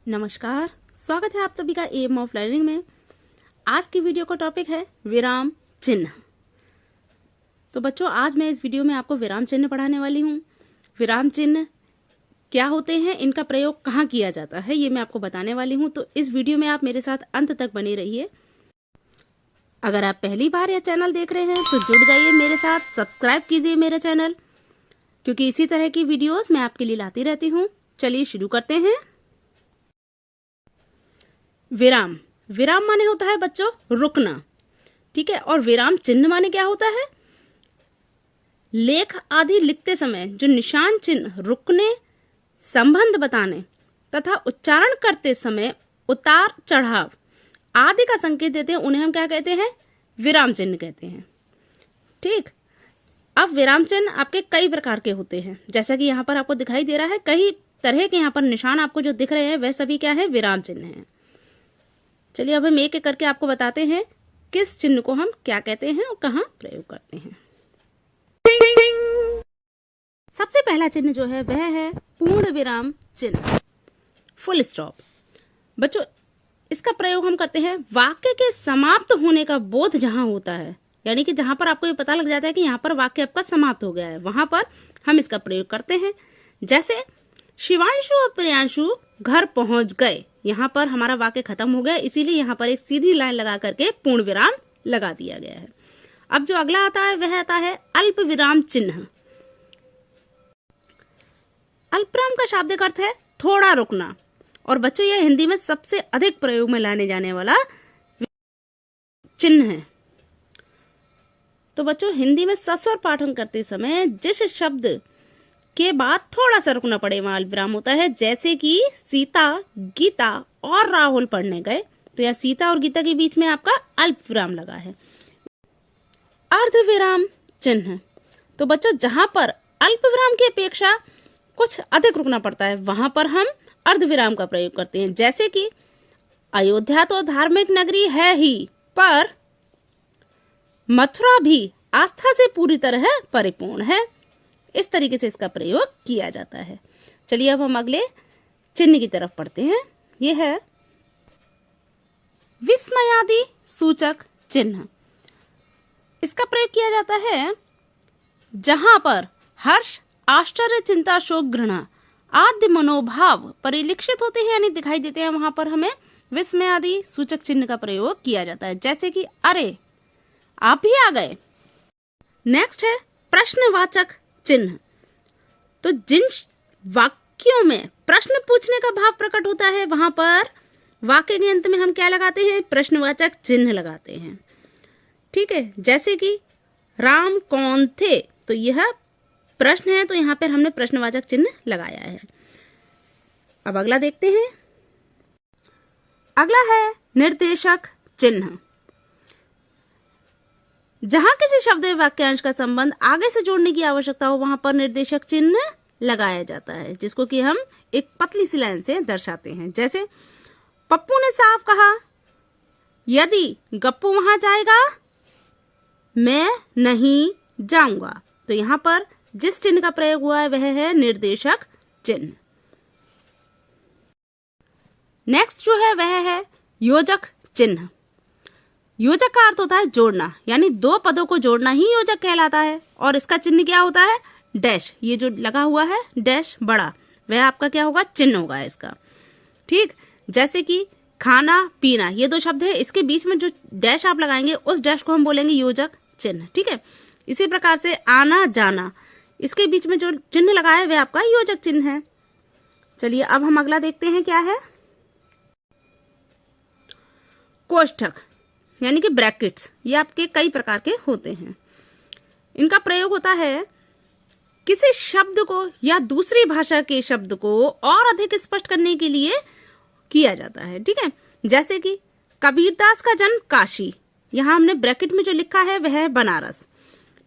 नमस्कार, स्वागत है आप सभी का एम ऑफ लर्निंग में। आज की वीडियो का टॉपिक है विराम चिन्ह। तो बच्चों, आज मैं इस वीडियो में आपको विराम चिन्ह पढ़ाने वाली हूँ। विराम चिन्ह क्या होते हैं, इनका प्रयोग कहाँ किया जाता है, ये मैं आपको बताने वाली हूँ। तो इस वीडियो में आप मेरे साथ अंत तक बने रहिए। अगर आप पहली बार यह चैनल देख रहे हैं तो जुड़ जाइए मेरे साथ, सब्सक्राइब कीजिए मेरा चैनल, क्योंकि इसी तरह की वीडियोस मैं आपके लिए लाती रहती हूँ। चलिए शुरू करते हैं। विराम माने होता है बच्चों रुकना, ठीक है। और विराम चिन्ह माने क्या होता है, लेख आदि लिखते समय जो निशान चिन्ह रुकने, संबंध बताने तथा उच्चारण करते समय उतार चढ़ाव आदि का संकेत देते हैं, उन्हें हम क्या कहते हैं, विराम चिन्ह कहते हैं। ठीक। अब विराम चिन्ह आपके कई प्रकार के होते हैं, जैसा कि यहाँ पर आपको दिखाई दे रहा है। कई तरह के यहाँ पर निशान आपको जो दिख रहे हैं वह सभी क्या है, विराम चिन्ह हैं। चलिए अब हम एक एक करके आपको बताते हैं किस चिन्ह को हम क्या कहते हैं और कहाँ प्रयोग करते हैं। सबसे पहला चिन्ह जो है वह है पूर्ण विराम चिन्ह, फुल स्टॉप। बच्चों, इसका प्रयोग हम करते हैं वाक्य के समाप्त होने का बोध जहां होता है, यानी कि जहां पर आपको ये पता लग जाता है कि यहाँ पर वाक्य आपका समाप्त हो गया है, वहां पर हम इसका प्रयोग करते हैं। जैसे शिवांशु और प्रियांशु घर पहुंच गए, यहाँ पर हमारा वाक्य खत्म हो गया, इसीलिए यहाँ पर एक सीधी लाइन लगा करके पूर्ण विराम लगा दिया गया है। अब जो अगला आता है वह आता है अल्प विराम चिन्ह। अल्पविराम का शाब्दिक अर्थ है थोड़ा रुकना, और बच्चों यह हिंदी में सबसे अधिक प्रयोग में लाने जाने वाला चिन्ह है। तो बच्चों, हिंदी में सस्वर पाठन करते समय जिस शब्द के बाद थोड़ा सा रुकना पड़े वहां अल्पविराम होता है। जैसे कि सीता, गीता और राहुल पढ़ने गए, तो यह सीता और गीता के बीच में आपका अल्पविराम लगा है। अर्धविराम चिन्ह, तो बच्चों जहां पर अल्पविराम की अपेक्षा कुछ अधिक रुकना पड़ता है वहां पर हम अर्धविराम का प्रयोग करते हैं। जैसे कि अयोध्या तो धार्मिक नगरी है ही, पर मथुरा भी आस्था से पूरी तरह परिपूर्ण है। इस तरीके से इसका प्रयोग किया जाता है। चलिए अब हम अगले चिन्ह की तरफ पढ़ते हैं। यह है विस्मयादि सूचक चिन्ह। इसका प्रयोग किया जाता है जहां पर हर्ष, आश्चर्य, चिंता, शोक, घृणा आदि मनोभाव परिलक्षित होते हैं, यानी दिखाई देते हैं, वहां पर हमें विस्मयादि सूचक चिन्ह का प्रयोग किया जाता है। जैसे कि अरे आप भी आ गए। नेक्स्ट है प्रश्नवाचक चिन्ह। तो जिन वाक्यों में प्रश्न पूछने का भाव प्रकट होता है वहां पर वाक्य के अंत में हम क्या लगाते हैं, प्रश्नवाचक चिन्ह लगाते हैं। ठीक है। जैसे कि राम कौन थे, तो यह प्रश्न है, तो यहां पर हमने प्रश्नवाचक चिन्ह लगाया है। अब अगला देखते हैं। अगला है निर्देशक चिन्ह। जहां किसी शब्द या वाक्यांश का संबंध आगे से जोड़ने की आवश्यकता हो वहां पर निर्देशक चिन्ह लगाया जाता है, जिसको कि हम एक पतली सी लाइन से दर्शाते हैं। जैसे पप्पू ने साफ कहा, यदि गप्पू वहां जाएगा मैं नहीं जाऊंगा। तो यहां पर जिस चिन्ह का प्रयोग हुआ है वह है निर्देशक चिन्ह। नेक्स्ट जो है वह है योजक चिन्ह। योजक का अर्थ होता है जोड़ना, यानी दो पदों को जोड़ना ही योजक कहलाता है। और इसका चिन्ह क्या होता है, डैश। ये जो लगा हुआ है डैश बड़ा, वह आपका क्या होगा, चिन्ह होगा इसका। ठीक। जैसे कि खाना, पीना, ये दो शब्द है, इसके बीच में जो डैश आप लगाएंगे उस डैश को हम बोलेंगे योजक चिन्ह। ठीक है। इसी प्रकार से आना, जाना, इसके बीच में जो चिन्ह लगाया है वह आपका योजक चिन्ह है। चलिए अब हम अगला देखते हैं क्या है, कोष्ठक यानी कि ब्रैकेट्स। ये आपके कई प्रकार के होते हैं। इनका प्रयोग होता है किसी शब्द को या दूसरी भाषा के शब्द को और अधिक स्पष्ट करने के लिए किया जाता है। ठीक है। जैसे कि कबीरदास का जन्म काशी, यहां हमने ब्रैकेट में जो लिखा है वह है बनारस।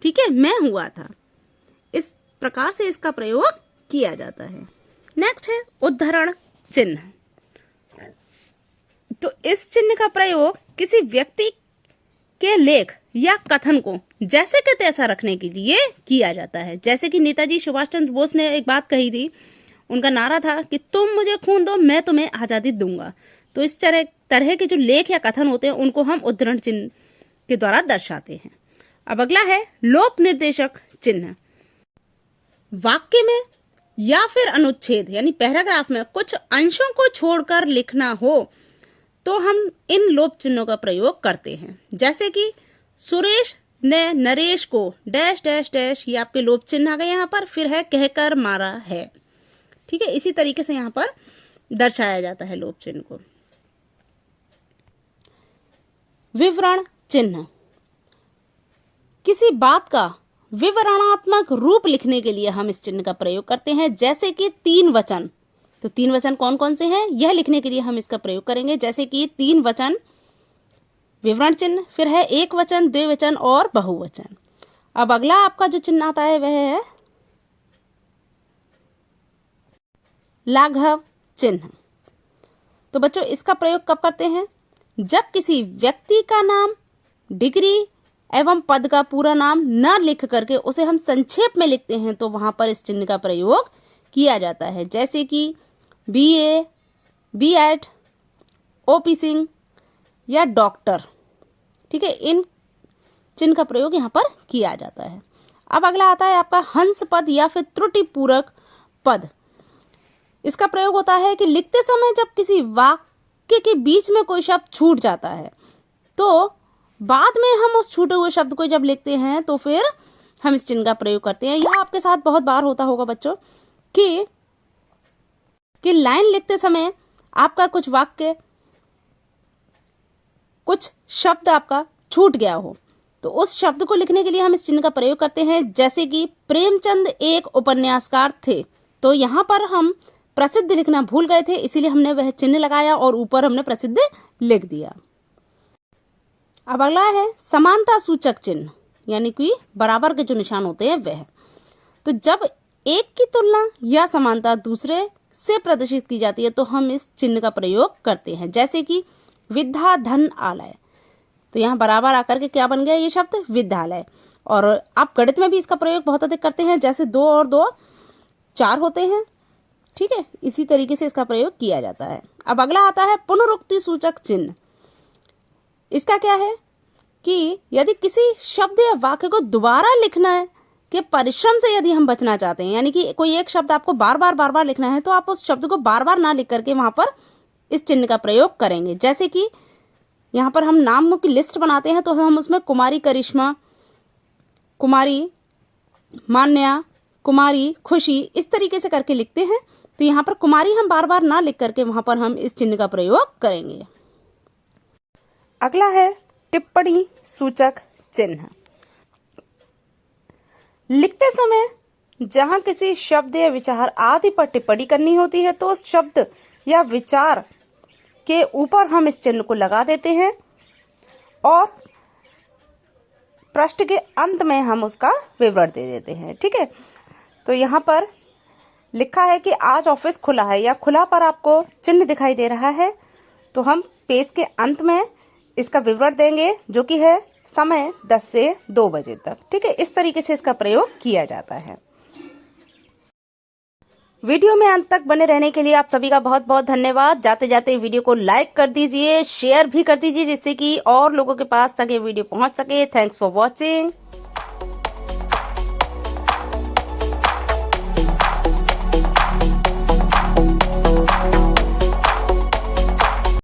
ठीक है, मैं हुआ था। इस प्रकार से इसका प्रयोग किया जाता है। नेक्स्ट है उद्धरण चिन्ह। तो इस चिन्ह का प्रयोग किसी व्यक्ति के लेख या कथन को जैसे के तैसा रखने के लिए किया जाता है। जैसे कि नेताजी सुभाष चंद्र बोस ने एक बात कही थी, उनका नारा था कि तुम मुझे खून दो, मैं तुम्हें आजादी दूंगा। तो इस तरह के जो लेख या कथन होते हैं उनको हम उद्धरण चिन्ह के द्वारा दर्शाते हैं। अब अगला है लोप निर्देशक चिन्ह। वाक्य में या फिर अनुच्छेद यानी पैराग्राफ में कुछ अंशों को छोड़कर लिखना हो तो हम इन लोप चिन्हों का प्रयोग करते हैं। जैसे कि सुरेश ने नरेश को डैश डैश डैश, ये आपके लोप चिन्ह आ गए यहाँ पर। फिर है कहकर मारा है, ठीक है। इसी तरीके से यहाँ पर दर्शाया जाता है लोप चिन्ह को। विवरण चिन्ह, किसी बात का विवरणात्मक रूप लिखने के लिए हम इस चिन्ह का प्रयोग करते हैं। जैसे कि तीन वचन, तो तीन वचन कौन कौन से हैं यह लिखने के लिए हम इसका प्रयोग करेंगे। जैसे कि तीन वचन विवरण चिन्ह, फिर है एक वचन, द्विवचन और बहुवचन। अब अगला आपका जो चिन्ह आता है वह है लाघव चिन्ह। तो बच्चों इसका प्रयोग कब करते हैं? जब किसी व्यक्ति का नाम, डिग्री एवं पद का पूरा नाम न लिख करके उसे हम संक्षेप में लिखते हैं तो वहां पर इस चिन्ह का प्रयोग किया जाता है। जैसे कि BA, B.Ed, OP सिंह या डॉक्टर, ठीक है। इन चिन्ह का प्रयोग यहाँ पर किया जाता है। अब अगला आता है आपका हंस पद या फिर त्रुटि पूरक पद। इसका प्रयोग होता है कि लिखते समय जब किसी वाक्य के बीच में कोई शब्द छूट जाता है तो बाद में हम उस छूटे हुए शब्द को जब लिखते हैं तो फिर हम इस चिन्ह का प्रयोग करते हैं। यह आपके साथ बहुत बार होता होगा बच्चों कि लाइन लिखते समय आपका कुछ वाक्य, कुछ शब्द आपका छूट गया हो तो उस शब्द को लिखने के लिए हम इस चिन्ह का प्रयोग करते हैं। जैसे कि प्रेमचंद एक उपन्यासकार थे, तो यहाँ पर हम प्रसिद्ध लिखना भूल गए थे, इसीलिए हमने वह चिन्ह लगाया और ऊपर हमने प्रसिद्ध लिख दिया। अब अगला है समानता सूचक चिन्ह, यानी कि बराबर के जो निशान होते हैं वह। तो जब एक की तुलना या समानता दूसरे से प्रदर्शित की जाती है तो हम इस चिन्ह का प्रयोग करते हैं। जैसे कि विद्या धन आलय, तो यहाँ बराबर आकर के क्या बन गया ये शब्द विद्यालय। और आप गणित में भी इसका प्रयोग बहुत अधिक करते हैं, जैसे 2 और 2 4 होते हैं, ठीक है। इसी तरीके से इसका प्रयोग किया जाता है। अब अगला आता है पुनरुक्ति सूचक चिन्ह। इसका क्या है कि यदि किसी शब्द या वाक्य को दोबारा लिखना है कि परिश्रम से यदि हम बचना चाहते हैं, यानी कि कोई एक शब्द आपको बार बार लिखना है तो आप उस शब्द को बार बार ना लिख करके वहां पर इस चिन्ह का प्रयोग करेंगे। जैसे कि यहाँ पर हम नामों की लिस्ट बनाते हैं तो हम उसमें कुमारी करिश्मा, कुमारी मान्या, कुमारी खुशी इस तरीके से करके लिखते हैं। तो यहाँ पर कुमारी हम बार बार ना लिख करके वहां पर हम इस चिन्ह का प्रयोग करेंगे। अगला है टिप्पणी सूचक चिन्ह। लिखते समय जहां किसी शब्द या विचार आदि पर टिप्पणी करनी होती है तो उस शब्द या विचार के ऊपर हम इस चिन्ह को लगा देते हैं और पृष्ठ के अंत में हम उसका विवरण दे देते हैं, ठीक है। तो यहाँ पर लिखा है कि आज ऑफिस खुला है या खुला पर आपको चिन्ह दिखाई दे रहा है तो हम पेज के अंत में इसका विवरण देंगे जो कि है समय 10 से 2 बजे तक, ठीक है। इस तरीके से इसका प्रयोग किया जाता है। वीडियो में अंत तक बने रहने के लिए आप सभी का बहुत बहुत धन्यवाद। जाते जाते वीडियो को लाइक कर दीजिए, शेयर भी कर दीजिए जिससे कि और लोगों के पास तक ये वीडियो पहुंच सके। Thanks for watching.